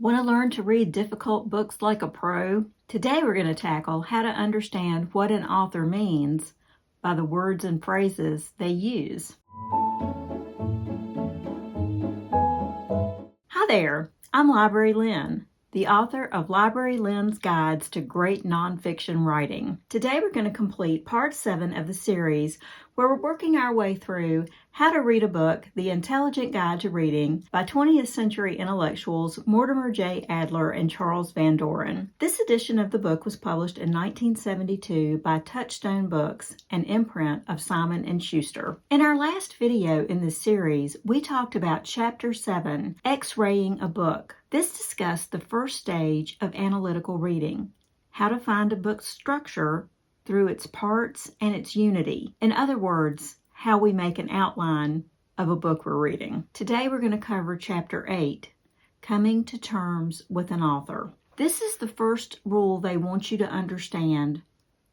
Want to learn to read difficult books like a pro? Today we're going to tackle how to understand what an author means by the words and phrases they use. Hi there, I'm Library Lynn, the author of Library Lynn's Guides to Great Nonfiction Writing. Today we're going to complete part 7 of the series where we're working our way through How to Read a Book, The Intelligent Guide to Reading by 20th century intellectuals Mortimer J. Adler and Charles Van Doren. This edition of the book was published in 1972 by Touchstone Books, an imprint of Simon & Schuster. In our last video in this series, we talked about Chapter 7, X-raying a Book. This discussed the first stage of analytical reading, how to find a book's structure through its parts and its unity. In other words, how we make an outline of a book we're reading. Today we're going to cover Chapter 8, Coming to Terms with an Author. This is the first rule they want you to understand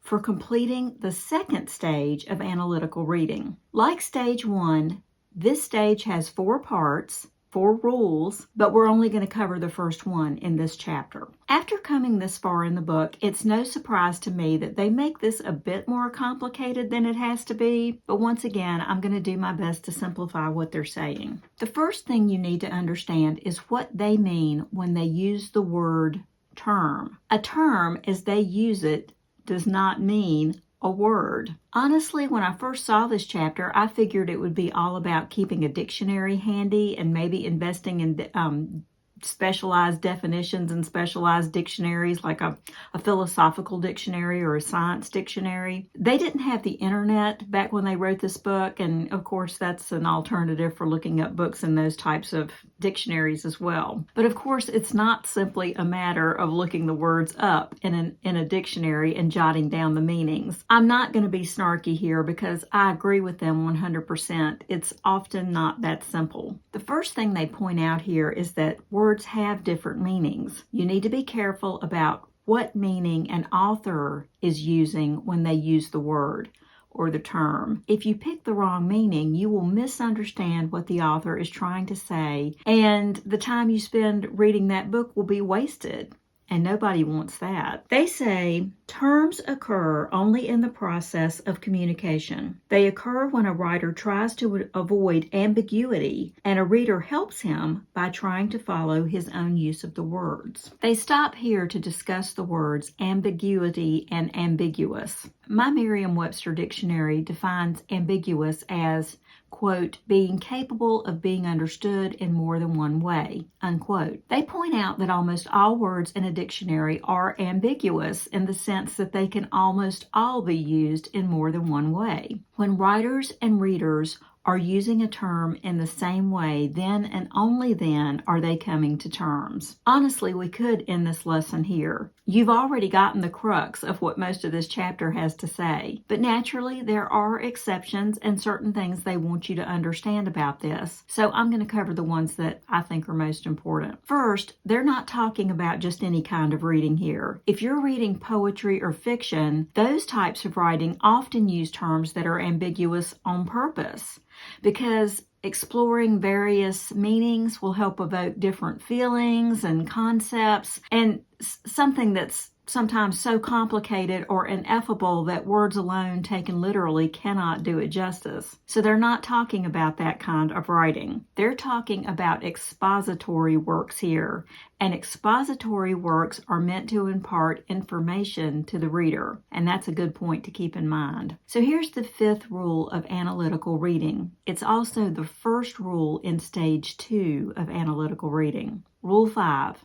for completing the second stage of analytical reading. Like Stage 1, this stage has 4 parts, 4 rules, but we're only going to cover the first one in this chapter. After coming this far in the book, it's no surprise to me that they make this a bit more complicated than it has to be, but once again, I'm going to do my best to simplify what they're saying. The first thing you need to understand is what they mean when they use the word term. A term, as they use it, does not mean a word. Honestly, when I first saw this chapter, I figured it would be all about keeping a dictionary handy and maybe investing in specialized definitions and specialized dictionaries like a philosophical dictionary or a science dictionary. They didn't have the internet back when they wrote this book, and of course that's an alternative for looking up books in those types of dictionaries as well. But of course it's not simply a matter of looking the words up in a dictionary and jotting down the meanings. I'm not going to be snarky here because I agree with them 100%. It's often not that simple. The first thing they point out here is that words have different meanings. You need to be careful about what meaning an author is using when they use the word or the term. If you pick the wrong meaning, you will misunderstand what the author is trying to say, and the time you spend reading that book will be wasted. And nobody wants that. They say terms occur only in the process of communication. They occur when a writer tries to avoid ambiguity and a reader helps him by trying to follow his own use of the words. They stop here to discuss the words ambiguity and ambiguous. My Merriam-Webster dictionary defines ambiguous as, quote, being capable of being understood in more than one way, unquote. They point out that almost all words in a dictionary are ambiguous in the sense that they can almost all be used in more than one way. When writers and readers are using a term in the same way, then and only then are they coming to terms. Honestly, we could end this lesson here. You've already gotten the crux of what most of this chapter has to say, but naturally there are exceptions and certain things they want you to understand about this, so I'm going to cover the ones that I think are most important. First, they're not talking about just any kind of reading here. If you're reading poetry or fiction, those types of writing often use terms that are ambiguous on purpose, because exploring various meanings will help evoke different feelings and concepts, and something that's sometimes so complicated or ineffable that words alone taken literally cannot do it justice. So they're not talking about that kind of writing. They're talking about expository works here, and expository works are meant to impart information to the reader, and that's a good point to keep in mind. So here's the 5th rule of analytical reading. It's also the first rule in Stage 2 of analytical reading. Rule 5.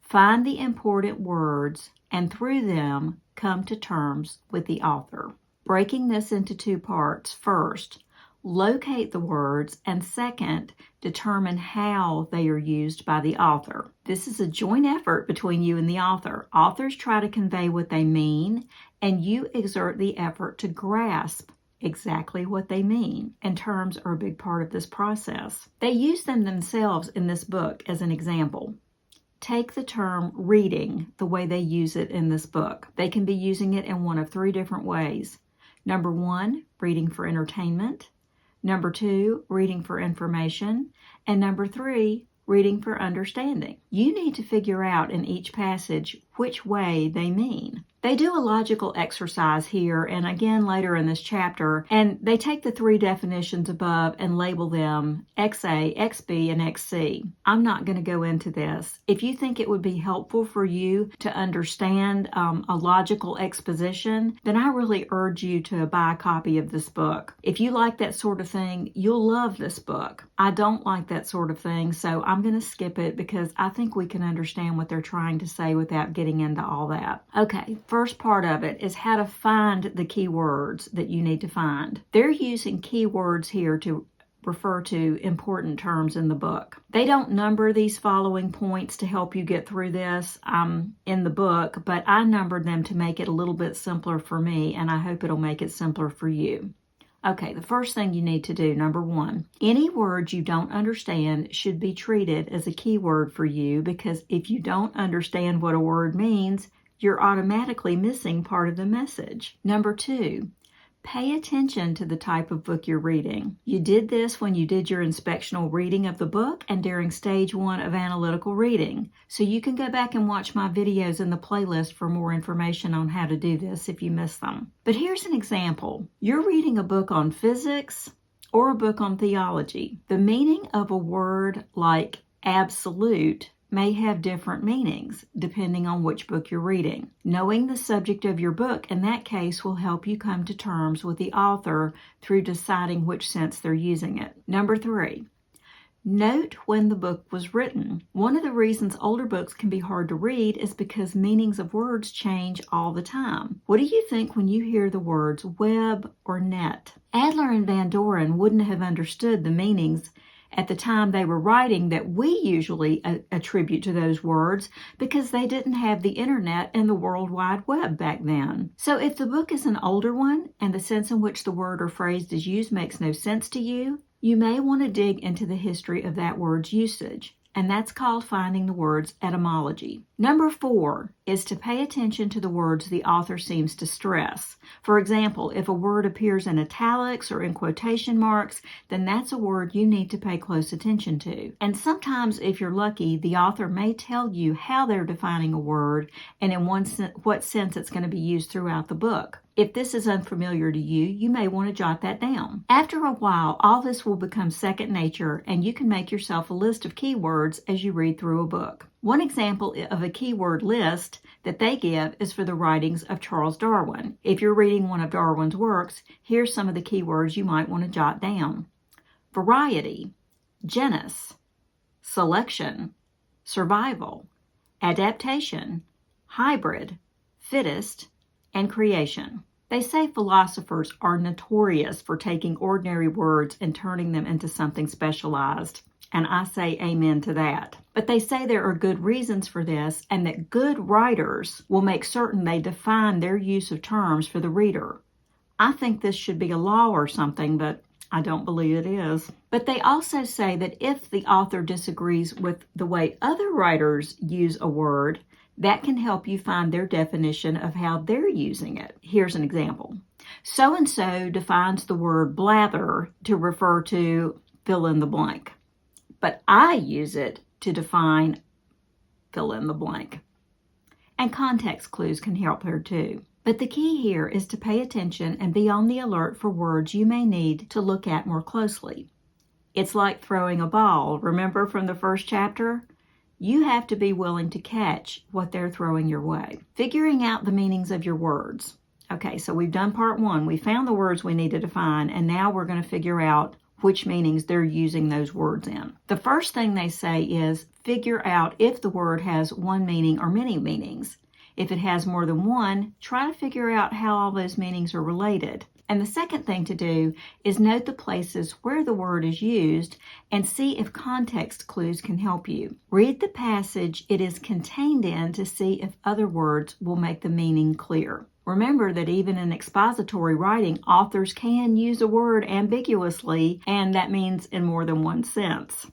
Find the important words and through them come to terms with the author. Breaking this into 2 parts. First, locate the words, and second, determine how they are used by the author. This is a joint effort between you and the author. Authors try to convey what they mean, and you exert the effort to grasp exactly what they mean, and terms are a big part of this process. They use them themselves in this book as an example. Take the term reading the way they use it in this book. They can be using it in one of 3 different ways. Number 1, reading for entertainment. Number 2, reading for information. And number 3, reading for understanding. You need to figure out in each passage which way they mean. They do a logical exercise here and again later in this chapter, and they take the three definitions above and label them XA, XB, and XC. I'm not going to go into this. If you think it would be helpful for you to understand a logical exposition, then I really urge you to buy a copy of this book. If you like that sort of thing, you'll love this book. I don't like that sort of thing, so I'm going to skip it because I think we can understand what they're trying to say without getting into all that. Okay. First part of it is how to find the key words that you need to find. They're using keywords here to refer to important terms in the book. They don't number these following points to help you get through this in the book, but I numbered them to make it a little bit simpler for me, and I hope it'll make it simpler for you. Okay, the first thing you need to do, number one, any words you don't understand should be treated as a keyword for you, because if you don't understand what a word means, you're automatically missing part of the message. Number two, pay attention to the type of book you're reading. You did this when you did your inspectional reading of the book and during stage 1 of analytical reading. So you can go back and watch my videos in the playlist for more information on how to do this if you missed them. But here's an example. You're reading a book on physics or a book on theology. The meaning of a word like absolute may have different meanings depending on which book you're reading. Knowing the subject of your book in that case will help you come to terms with the author through deciding which sense they're using it. Number 3, note when the book was written. One of the reasons older books can be hard to read is because meanings of words change all the time. What do you think when you hear the words web or net? Adler and Van Doren wouldn't have understood the meanings at the time they were writing that we usually attribute to those words because they didn't have the internet and the World Wide Web back then. So if the book is an older one and the sense in which the word or phrase is used makes no sense to you, you may want to dig into the history of that word's usage. And that's called finding the word's etymology. Number 4 is to pay attention to the words the author seems to stress. For example, if a word appears in italics or in quotation marks, then that's a word you need to pay close attention to. And sometimes, if you're lucky, the author may tell you how they're defining a word and in what sense it's going to be used throughout the book. If this is unfamiliar to you, you may want to jot that down. After a while, all this will become second nature, and you can make yourself a list of keywords as you read through a book. One example of a keyword list that they give is for the writings of Charles Darwin. If you're reading one of Darwin's works, here's some of the keywords you might want to jot down. Variety, genus, selection, survival, adaptation, hybrid, fittest, and creation. They say philosophers are notorious for taking ordinary words and turning them into something specialized, and I say amen to that. But they say there are good reasons for this, and that good writers will make certain they define their use of terms for the reader. I think this should be a law or something, but I don't believe it is. But they also say that if the author disagrees with the way other writers use a word, that can help you find their definition of how they're using it. Here's an example. So-and-so defines the word blather to refer to fill in the blank, but I use it to define fill in the blank. And context clues can help here too. But the key here is to pay attention and be on the alert for words you may need to look at more closely. It's like throwing a ball. Remember from the first chapter? You have to be willing to catch what they're throwing your way. Figuring out the meanings of your words. Okay, so we've done part 1. We found the words we need to define, and now we're going to figure out which meanings they're using those words in. The first thing they say is figure out if the word has one meaning or many meanings. If it has more than one, try to figure out how all those meanings are related. And the second thing to do is note the places where the word is used and see if context clues can help you. Read the passage it is contained in to see if other words will make the meaning clear. Remember that even in expository writing, authors can use a word ambiguously, and that means in more than one sense.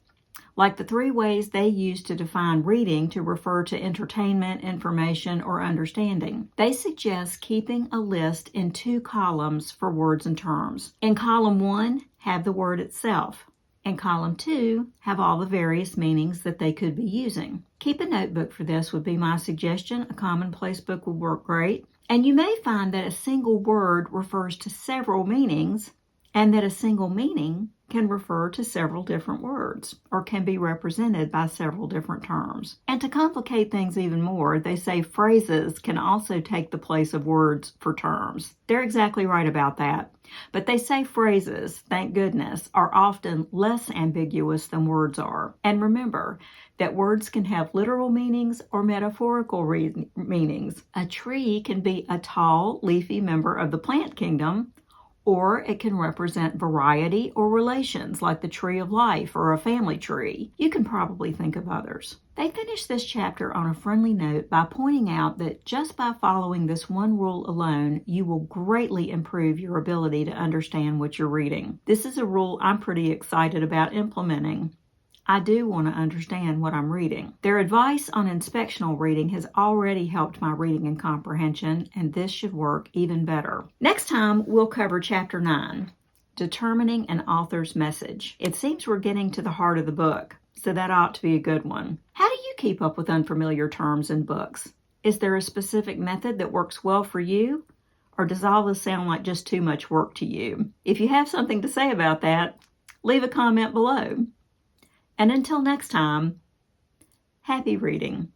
Like the 3 ways they use to define reading to refer to entertainment, information, or understanding. They suggest keeping a list in 2 columns for words and terms. In column 1, have the word itself. and column 2 have all the various meanings that they could be using. Keep a notebook for this would be my suggestion. A commonplace book would work great. And you may find that a single word refers to several meanings, and that a single meaning can refer to several different words or can be represented by several different terms. And to complicate things even more, they say phrases can also take the place of words for terms. They're exactly right about that. But they say phrases, thank goodness, are often less ambiguous than words are. And remember that words can have literal meanings or metaphorical meanings. A tree can be a tall, leafy member of the plant kingdom, or it can represent variety or relations, like the tree of life or a family tree. You can probably think of others. They finish this chapter on a friendly note by pointing out that just by following this one rule alone, you will greatly improve your ability to understand what you're reading. This is a rule I'm pretty excited about implementing. I do want to understand what I'm reading. Their advice on inspectional reading has already helped my reading and comprehension, and this should work even better. Next time, we'll cover Chapter 9, Determining an Author's Message. It seems we're getting to the heart of the book, so that ought to be a good one. How do you keep up with unfamiliar terms in books? Is there a specific method that works well for you? Or does all this sound like just too much work to you? If you have something to say about that, leave a comment below. And until next time, happy reading.